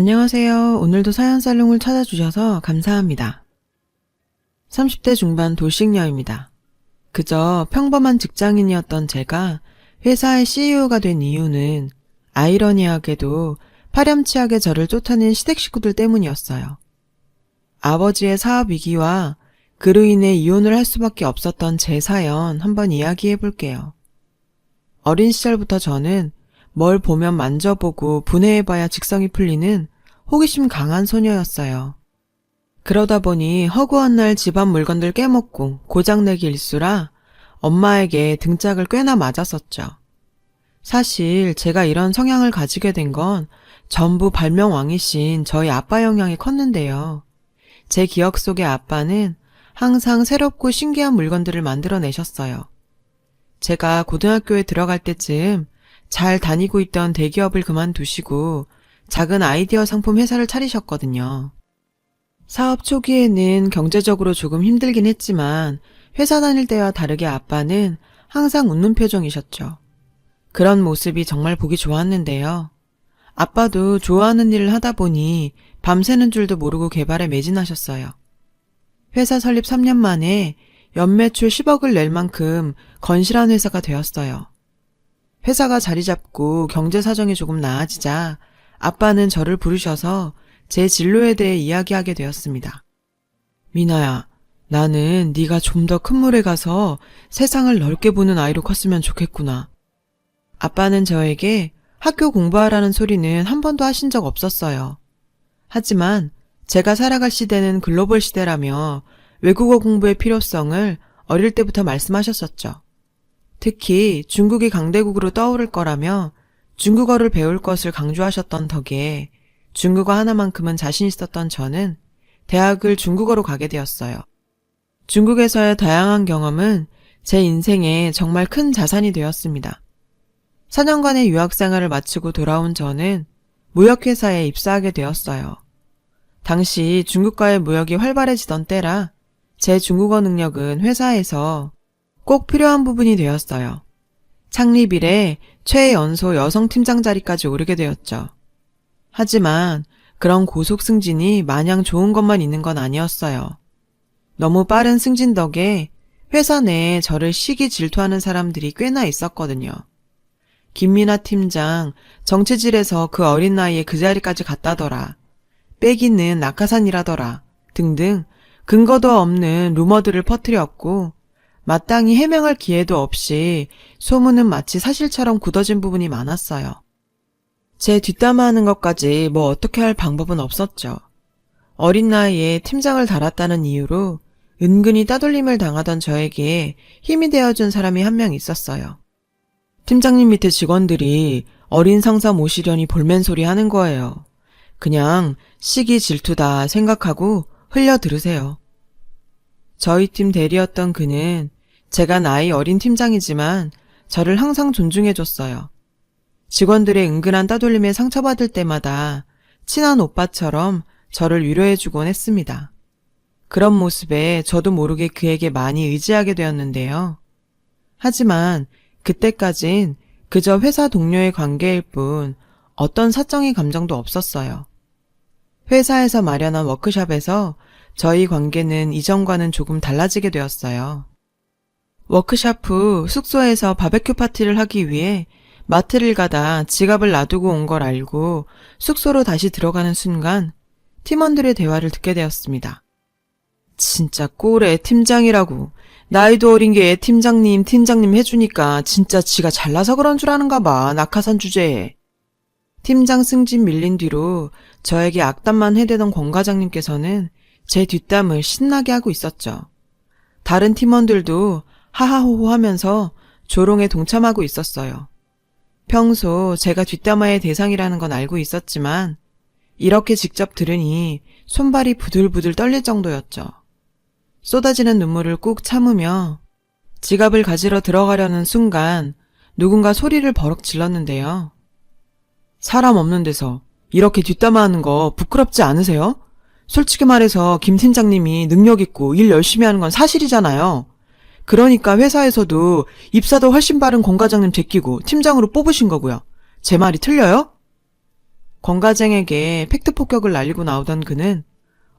안녕하세요. 오늘도 사연살롱을 찾아주셔서 감사합니다. 30대 중반 돌싱녀입니다. 그저 평범한 직장인이었던 제가 회사의 CEO가 된 이유는 아이러니하게도 파렴치하게 저를 쫓아낸 시댁 식구들 때문이었어요. 아버지의 사업 위기와 그로 인해 이혼을 할 수밖에 없었던 제 사연 한번 이야기해 볼게요. 어린 시절부터 저는 뭘 보면 만져보고 분해해봐야 직성이 풀리는 호기심 강한 소녀였어요. 그러다 보니 허구한 날 집안 물건들 깨먹고 고장내기 일수라 엄마에게 등짝을 꽤나 맞았었죠. 사실 제가 이런 성향을 가지게 된 건 전부 발명왕이신 저희 아빠 영향이 컸는데요. 제 기억 속의 아빠는 항상 새롭고 신기한 물건들을 만들어내셨어요. 제가 고등학교에 들어갈 때쯤 잘 다니고 있던 대기업을 그만두시고 작은 아이디어 상품 회사를 차리셨거든요. 사업 초기에는 경제적으로 조금 힘들긴 했지만 회사 다닐 때와 다르게 아빠는 항상 웃는 표정이셨죠. 그런 모습이 정말 보기 좋았는데요. 아빠도 좋아하는 일을 하다 보니 밤새는 줄도 모르고 개발에 매진하셨어요. 회사 설립 3년 만에 연매출 10억을 낼 만큼 건실한 회사가 되었어요. 회사가 자리 잡고 경제 사정이 조금 나아지자 아빠는 저를 부르셔서 제 진로에 대해 이야기하게 되었습니다. 미나야, 나는 네가 좀 더 큰 물에 가서 세상을 넓게 보는 아이로 컸으면 좋겠구나. 아빠는 저에게 학교 공부하라는 소리는 한 번도 하신 적 없었어요. 하지만 제가 살아갈 시대는 글로벌 시대라며 외국어 공부의 필요성을 어릴 때부터 말씀하셨었죠. 특히 중국이 강대국으로 떠오를 거라며 중국어를 배울 것을 강조하셨던 덕에 중국어 하나만큼은 자신 있었던 저는 대학을 중국어로 가게 되었어요. 중국에서의 다양한 경험은 제 인생에 정말 큰 자산이 되었습니다. 4년간의 유학 생활을 마치고 돌아온 저는 무역회사에 입사하게 되었어요. 당시 중국과의 무역이 활발해지던 때라 제 중국어 능력은 회사에서 꼭 필요한 부분이 되었어요. 창립 이래 최연소 여성 팀장 자리까지 오르게 되었죠. 하지만 그런 고속 승진이 마냥 좋은 것만 있는 건 아니었어요. 너무 빠른 승진 덕에 회사 내에 저를 시기 질투하는 사람들이 꽤나 있었거든요. 김민아 팀장 정체질에서 그 어린 나이에 그 자리까지 갔다더라. 빼기는 낙하산이라더라. 등등 근거도 없는 루머들을 퍼뜨렸고 마땅히 해명할 기회도 없이 소문은 마치 사실처럼 굳어진 부분이 많았어요. 제 뒷담화하는 것까지 뭐 어떻게 할 방법은 없었죠. 어린 나이에 팀장을 달았다는 이유로 은근히 따돌림을 당하던 저에게 힘이 되어준 사람이 한 명 있었어요. 팀장님 밑에 직원들이 어린 상사 모시려니 볼멘소리 하는 거예요. 그냥 시기 질투다 생각하고 흘려 들으세요. 저희 팀 대리였던 그는 제가 나이 어린 팀장이지만 저를 항상 존중해줬어요. 직원들의 은근한 따돌림에 상처받을 때마다 친한 오빠처럼 저를 위로해주곤 했습니다. 그런 모습에 저도 모르게 그에게 많이 의지하게 되었는데요. 하지만 그때까진 그저 회사 동료의 관계일 뿐 어떤 사적인 감정도 없었어요. 회사에서 마련한 워크숍에서 저희 관계는 이전과는 조금 달라지게 되었어요. 워크숍 후 숙소에서 바베큐 파티를 하기 위해 마트를 가다 지갑을 놔두고 온 걸 알고 숙소로 다시 들어가는 순간 팀원들의 대화를 듣게 되었습니다. 진짜 꼴의 팀장이라고. 나이도 어린 게 팀장님 해주니까 진짜 지가 잘나서 그런 줄 아는가 봐. 낙하산 주제에. 팀장 승진 밀린 뒤로 저에게 악담만 해대던 권 과장님께서는 제 뒷담을 신나게 하고 있었죠. 다른 팀원들도 하하호호 하면서 조롱에 동참하고 있었어요. 평소 제가 뒷담화의 대상이라는 건 알고 있었지만 이렇게 직접 들으니 손발이 부들부들 떨릴 정도였죠. 쏟아지는 눈물을 꾹 참으며 지갑을 가지러 들어가려는 순간 누군가 소리를 버럭 질렀는데요. 사람 없는 데서 이렇게 뒷담화하는 거 부끄럽지 않으세요? 솔직히 말해서 김 팀장님이 능력 있고 일 열심히 하는 건 사실이잖아요. 그러니까 회사에서도 입사도 훨씬 빠른 권 과장님 제끼고 팀장으로 뽑으신 거고요. 제 말이 틀려요? 권가쟁에게 팩트 폭격을 날리고 나오던 그는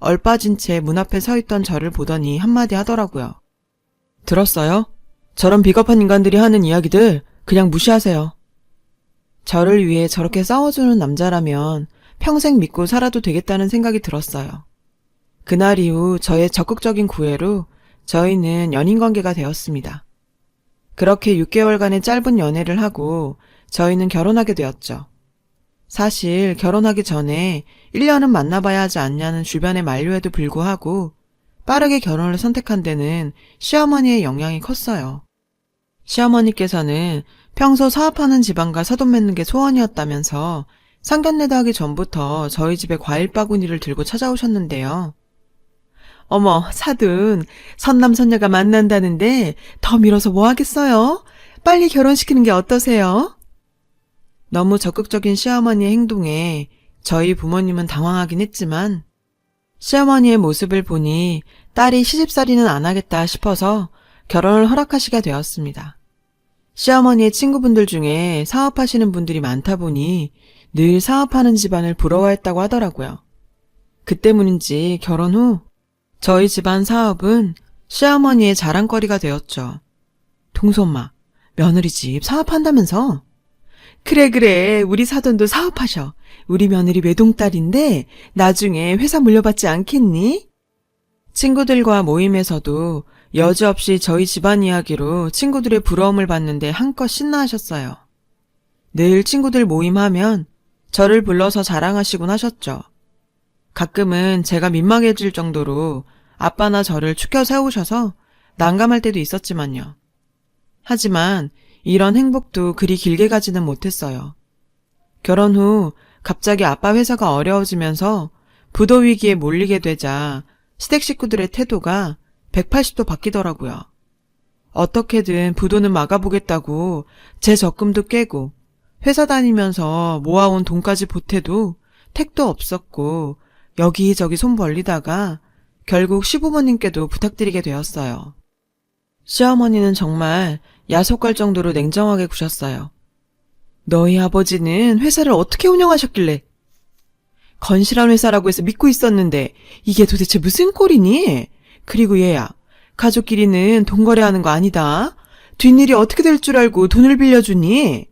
얼빠진 채 문 앞에 서 있던 저를 보더니 한마디 하더라고요. 들었어요? 저런 비겁한 인간들이 하는 이야기들 그냥 무시하세요. 저를 위해 저렇게 싸워주는 남자라면 평생 믿고 살아도 되겠다는 생각이 들었어요. 그날 이후 저의 적극적인 구애로 저희는 연인관계가 되었습니다. 그렇게 6개월간의 짧은 연애를 하고 저희는 결혼하게 되었죠. 사실 결혼하기 전에 1년은 만나봐야 하지 않냐는 주변의 만류에도 불구하고 빠르게 결혼을 선택한 데는 시어머니의 영향이 컸어요. 시어머니께서는 평소 사업하는 집안과 사돈 맺는 게 소원이었다면서 상견례도 하기 전부터 저희 집에 과일 바구니를 들고 찾아오셨는데요. 어머, 사돈, 선남선녀가 만난다는데 더 미뤄서 뭐 하겠어요? 빨리 결혼시키는 게 어떠세요? 너무 적극적인 시어머니의 행동에 저희 부모님은 당황하긴 했지만 시어머니의 모습을 보니 딸이 시집살이는 안 하겠다 싶어서 결혼을 허락하시게 되었습니다. 시어머니의 친구분들 중에 사업하시는 분들이 많다 보니 늘 사업하는 집안을 부러워했다고 하더라고요. 그 때문인지 결혼 후 저희 집안 사업은 시어머니의 자랑거리가 되었죠. 동소엄마, 며느리 집 사업한다면서? 그래, 우리 사돈도 사업하셔. 우리 며느리 외동딸인데 나중에 회사 물려받지 않겠니? 친구들과 모임에서도 여지없이 저희 집안 이야기로 친구들의 부러움을 받는데 한껏 신나하셨어요. 늘 친구들 모임하면 저를 불러서 자랑하시곤 하셨죠. 가끔은 제가 민망해질 정도로 아빠나 저를 추켜 세우셔서 난감할 때도 있었지만요. 하지만 이런 행복도 그리 길게 가지는 못했어요. 결혼 후 갑자기 아빠 회사가 어려워지면서 부도 위기에 몰리게 되자 시댁 식구들의 태도가 180도 바뀌더라고요. 어떻게든 부도는 막아보겠다고 제 적금도 깨고 회사 다니면서 모아온 돈까지 보태도 택도 없었고 여기저기 손 벌리다가 결국 시부모님께도 부탁드리게 되었어요. 시어머니는 정말 야속할 정도로 냉정하게 구셨어요. 너희 아버지는 회사를 어떻게 운영하셨길래? 건실한 회사라고 해서 믿고 있었는데 이게 도대체 무슨 꼴이니? 그리고 얘야, 가족끼리는 돈 거래하는 거 아니다. 뒷일이 어떻게 될 줄 알고 돈을 빌려주니?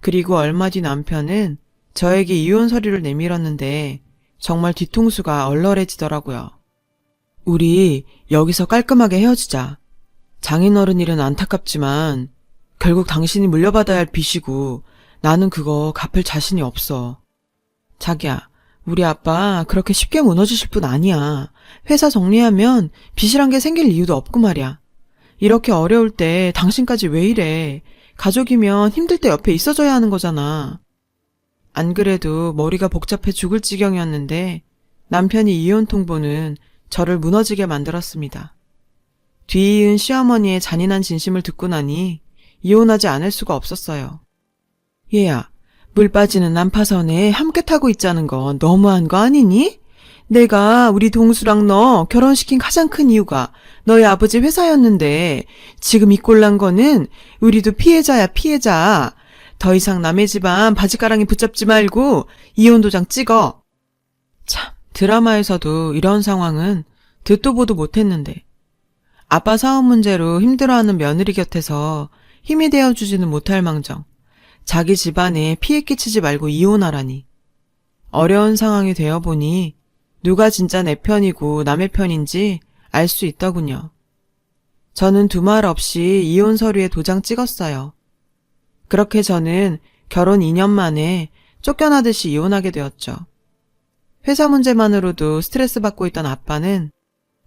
그리고 얼마 뒤 남편은 저에게 이혼 서류를 내밀었는데 정말 뒤통수가 얼얼해지더라고요. 우리 여기서 깔끔하게 헤어지자. 장인어른 일은 안타깝지만 결국 당신이 물려받아야 할 빚이고 나는 그거 갚을 자신이 없어. 자기야, 우리 아빠 그렇게 쉽게 무너지실 분 아니야. 회사 정리하면 빚이란 게 생길 이유도 없고 말이야. 이렇게 어려울 때 당신까지 왜 이래. 가족이면 힘들 때 옆에 있어줘야 하는 거잖아. 안 그래도 머리가 복잡해 죽을 지경이었는데 남편이 이혼 통보는 저를 무너지게 만들었습니다. 뒤이은 시어머니의 잔인한 진심을 듣고 나니 이혼하지 않을 수가 없었어요. 얘야, 물 빠지는 난파선에 함께 타고 있자는 건 너무한 거 아니니? 내가 우리 동수랑 너 결혼시킨 가장 큰 이유가 너희 아버지 회사였는데 지금 이 꼴난 거는 우리도 피해자야, 피해자. 더 이상 남의 집안 바지가랑이 붙잡지 말고 이혼 도장 찍어. 참, 드라마에서도 이런 상황은 듣도 보도 못했는데 아빠 사업 문제로 힘들어하는 며느리 곁에서 힘이 되어주지는 못할 망정 자기 집안에 피해 끼치지 말고 이혼하라니. 어려운 상황이 되어보니 누가 진짜 내 편이고 남의 편인지 알 수 있더군요. 저는 두말 없이 이혼 서류에 도장 찍었어요. 그렇게 저는 결혼 2년 만에 쫓겨나듯이 이혼하게 되었죠. 회사 문제만으로도 스트레스 받고 있던 아빠는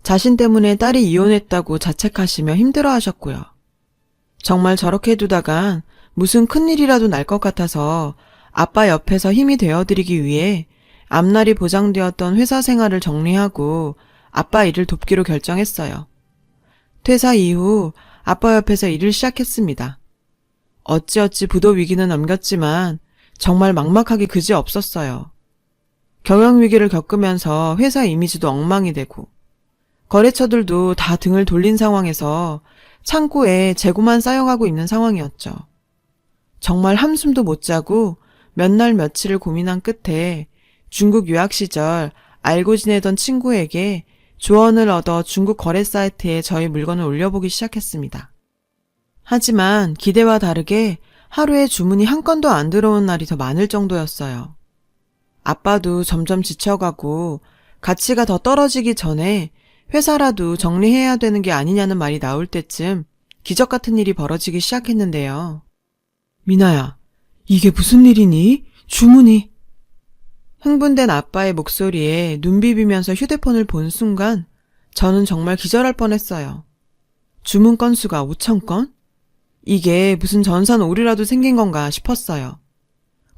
자신 때문에 딸이 이혼했다고 자책하시며 힘들어하셨고요. 정말 저렇게 두다간 무슨 큰일이라도 날 것 같아서 아빠 옆에서 힘이 되어드리기 위해 앞날이 보장되었던 회사 생활을 정리하고 아빠 일을 돕기로 결정했어요. 퇴사 이후 아빠 옆에서 일을 시작했습니다. 어찌어찌 부도 위기는 넘겼지만 정말 막막하기 그지없었어요. 경영위기를 겪으면서 회사 이미지도 엉망이 되고 거래처들도 다 등을 돌린 상황에서 창고에 재고만 쌓여가고 있는 상황이었죠. 정말 한숨도 못 자고 몇 날 며칠을 고민한 끝에 중국 유학 시절 알고 지내던 친구에게 조언을 얻어 중국 거래 사이트에 저희 물건을 올려보기 시작했습니다. 하지만 기대와 다르게 하루에 주문이 한 건도 안 들어온 날이 더 많을 정도였어요. 아빠도 점점 지쳐가고 가치가 더 떨어지기 전에 회사라도 정리해야 되는 게 아니냐는 말이 나올 때쯤 기적 같은 일이 벌어지기 시작했는데요. 미나야, 이게 무슨 일이니? 주문이. 흥분된 아빠의 목소리에 눈 비비면서 휴대폰을 본 순간 저는 정말 기절할 뻔했어요. 주문 건수가 5,000건? 이게 무슨 전산오류라도 생긴 건가 싶었어요.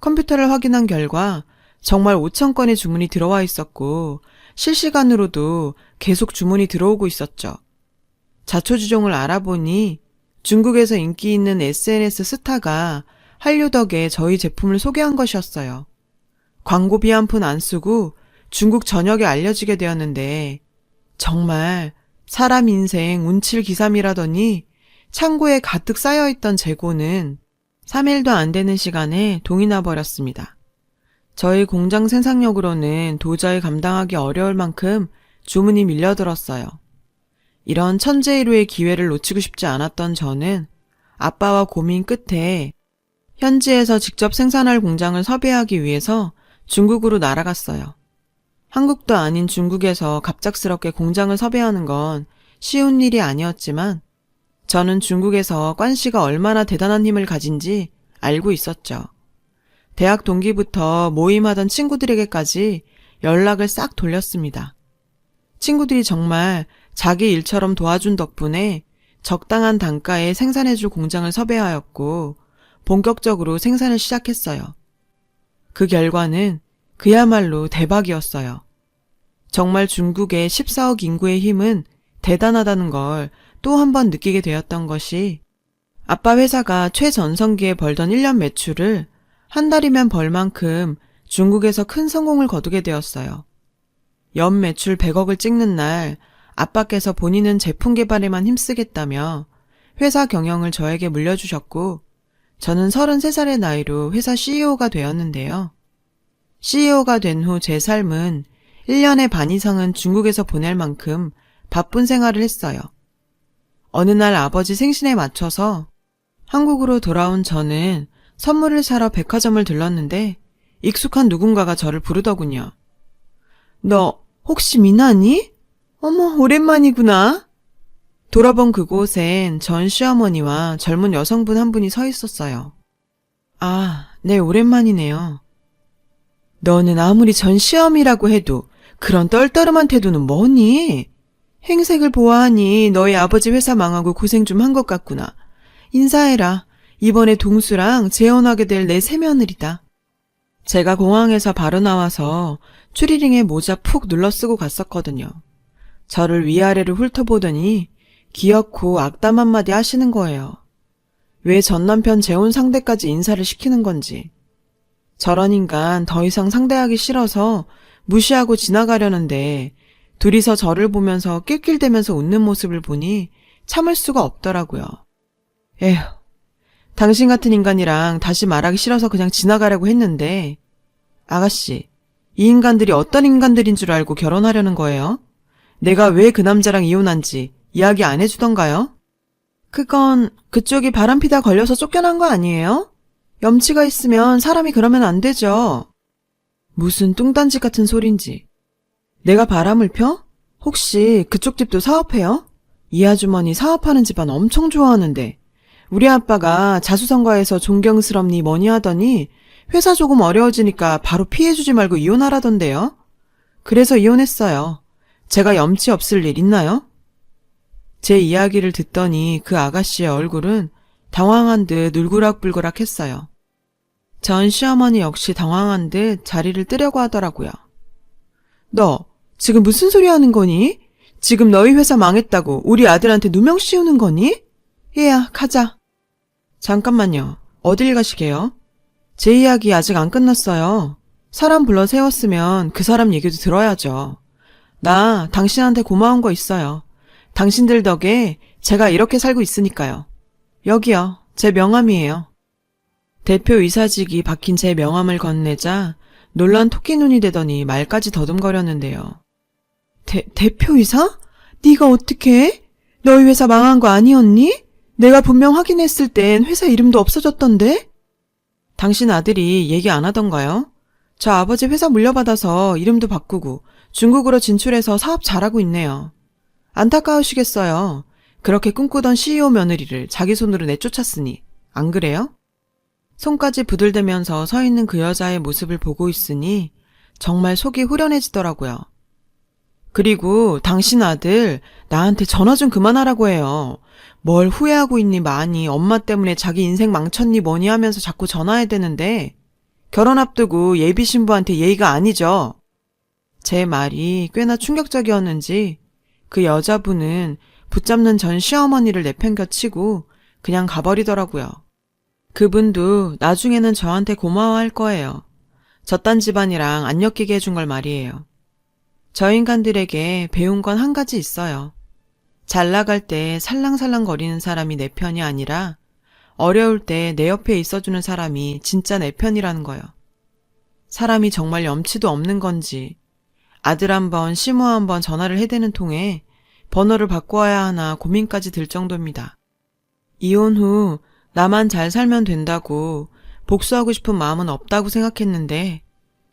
컴퓨터를 확인한 결과 정말 5,000건의 주문이 들어와 있었고 실시간으로도 계속 주문이 들어오고 있었죠. 자초지종을 알아보니 중국에서 인기 있는 SNS 스타가 한류 덕에 저희 제품을 소개한 것이었어요. 광고비 한 푼 안 쓰고 중국 전역에 알려지게 되었는데 정말 사람 인생 운칠기삼이라더니 창고에 가득 쌓여있던 재고는 3일도 안 되는 시간에 동이 나버렸습니다. 저희 공장 생산력으로는 도저히 감당하기 어려울 만큼 주문이 밀려들었어요. 이런 천재일우의 기회를 놓치고 싶지 않았던 저는 아빠와 고민 끝에 현지에서 직접 생산할 공장을 섭외하기 위해서 중국으로 날아갔어요. 한국도 아닌 중국에서 갑작스럽게 공장을 섭외하는 건 쉬운 일이 아니었지만 저는 중국에서 관씨가 얼마나 대단한 힘을 가진지 알고 있었죠. 대학 동기부터 모임하던 친구들에게까지 연락을 싹 돌렸습니다. 친구들이 정말 자기 일처럼 도와준 덕분에 적당한 단가에 생산해줄 공장을 섭외하였고 본격적으로 생산을 시작했어요. 그 결과는 그야말로 대박이었어요. 정말 중국의 14억 인구의 힘은 대단하다는 걸 또 한 번 느끼게 되었던 것이 아빠 회사가 최전성기에 벌던 1년 매출을 한 달이면 벌 만큼 중국에서 큰 성공을 거두게 되었어요. 연 매출 100억을 찍는 날 아빠께서 본인은 제품 개발에만 힘쓰겠다며 회사 경영을 저에게 물려주셨고 저는 33살의 나이로 회사 CEO가 되었는데요. CEO가 된 후 제 삶은 1년의 반 이상은 중국에서 보낼 만큼 바쁜 생활을 했어요. 어느 날 아버지 생신에 맞춰서 한국으로 돌아온 저는 선물을 사러 백화점을 들렀는데 익숙한 누군가가 저를 부르더군요. 너 혹시 미나니? 어머, 오랜만이구나. 돌아본 그곳엔 전 시어머니와 젊은 여성분 한 분이 서 있었어요. 아, 네, 오랜만이네요. 너는 아무리 전 시어미라고 해도 그런 떨떠름한 태도는 뭐니? 행색을 보아하니 너희 아버지 회사 망하고 고생 좀 한 것 같구나. 인사해라. 이번에 동수랑 재혼하게 될 내 새며느리다. 제가 공항에서 바로 나와서 추리링에 모자 푹 눌러 쓰고 갔었거든요. 저를 위아래로 훑어보더니 기어코 악담 한마디 하시는 거예요. 왜 전남편 재혼 상대까지 인사를 시키는 건지. 저런 인간 더 이상 상대하기 싫어서 무시하고 지나가려는데 둘이서 저를 보면서 낄낄대면서 웃는 모습을 보니 참을 수가 없더라고요. 에휴, 당신 같은 인간이랑 다시 말하기 싫어서 그냥 지나가려고 했는데 아가씨, 이 인간들이 어떤 인간들인 줄 알고 결혼하려는 거예요? 내가 왜 그 남자랑 이혼한지 이야기 안 해주던가요? 그건 그쪽이 바람피다 걸려서 쫓겨난 거 아니에요? 염치가 있으면 사람이 그러면 안 되죠. 무슨 뚱딴지 같은 소린지. 내가 바람을 펴? 혹시 그쪽 집도 사업해요? 이 아주머니 사업하는 집안 엄청 좋아하는데 우리 아빠가 자수성가해서 존경스럽니 뭐니 하더니 회사 조금 어려워지니까 바로 피해주지 말고 이혼하라던데요. 그래서 이혼했어요. 제가 염치 없을 일 있나요? 제 이야기를 듣더니 그 아가씨의 얼굴은 당황한 듯 울그락불그락 했어요. 전 시어머니 역시 당황한 듯 자리를 뜨려고 하더라고요. 너 지금 무슨 소리 하는 거니? 지금 너희 회사 망했다고 우리 아들한테 누명 씌우는 거니? 얘야, 가자. 잠깐만요. 어딜 가시게요? 제 이야기 아직 안 끝났어요. 사람 불러 세웠으면 그 사람 얘기도 들어야죠. 나 당신한테 고마운 거 있어요. 당신들 덕에 제가 이렇게 살고 있으니까요. 여기요. 제 명함이에요. 대표 이사직이 박힌 제 명함을 건네자 놀란 토끼눈이 되더니 말까지 더듬거렸는데요. 대표이사? 네가 어떻게 해? 너희 회사 망한 거 아니었니? 내가 분명 확인했을 땐 회사 이름도 없어졌던데? 당신 아들이 얘기 안 하던가요? 저 아버지 회사 물려받아서 이름도 바꾸고 중국으로 진출해서 사업 잘하고 있네요. 안타까우시겠어요. 그렇게 꿈꾸던 CEO 며느리를 자기 손으로 내쫓았으니. 안 그래요? 손까지 부들대면서 서 있는 그 여자의 모습을 보고 있으니 정말 속이 후련해지더라고요. 그리고 당신 아들 나한테 전화 좀 그만하라고 해요. 뭘 후회하고 있니 많이 엄마 때문에 자기 인생 망쳤니 뭐니 하면서 자꾸 전화해야 되는데 결혼 앞두고 예비 신부한테 예의가 아니죠. 제 말이 꽤나 충격적이었는지 그 여자분은 붙잡는 전 시어머니를 내팽겨치고 그냥 가버리더라고요. 그분도 나중에는 저한테 고마워할 거예요. 저딴 집안이랑 안 엮이게 해준 걸 말이에요. 저 인간들에게 배운 건 한 가지 있어요. 잘 나갈 때 살랑살랑 거리는 사람이 내 편이 아니라 어려울 때 내 옆에 있어주는 사람이 진짜 내 편이라는 거요. 사람이 정말 염치도 없는 건지 아들 한 번, 시모 한 번 전화를 해대는 통에 번호를 바꿔야 하나 고민까지 들 정도입니다. 이혼 후 나만 잘 살면 된다고 복수하고 싶은 마음은 없다고 생각했는데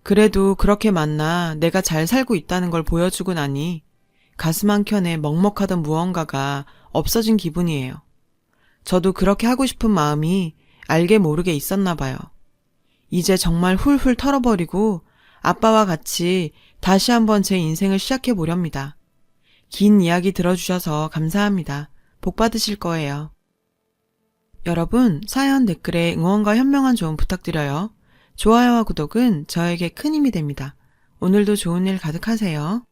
그래도 그렇게 만나 내가 잘 살고 있다는 걸 보여주고 나니 가슴 한켠에 먹먹하던 무언가가 없어진 기분이에요. 저도 그렇게 하고 싶은 마음이 알게 모르게 있었나 봐요. 이제 정말 훌훌 털어버리고 아빠와 같이 다시 한번 제 인생을 시작해 보렵니다. 긴 이야기 들어주셔서 감사합니다. 복 받으실 거예요. 여러분, 사연 댓글에 응원과 현명한 조언 부탁드려요. 좋아요와 구독은 저에게 큰 힘이 됩니다. 오늘도 좋은 일 가득하세요.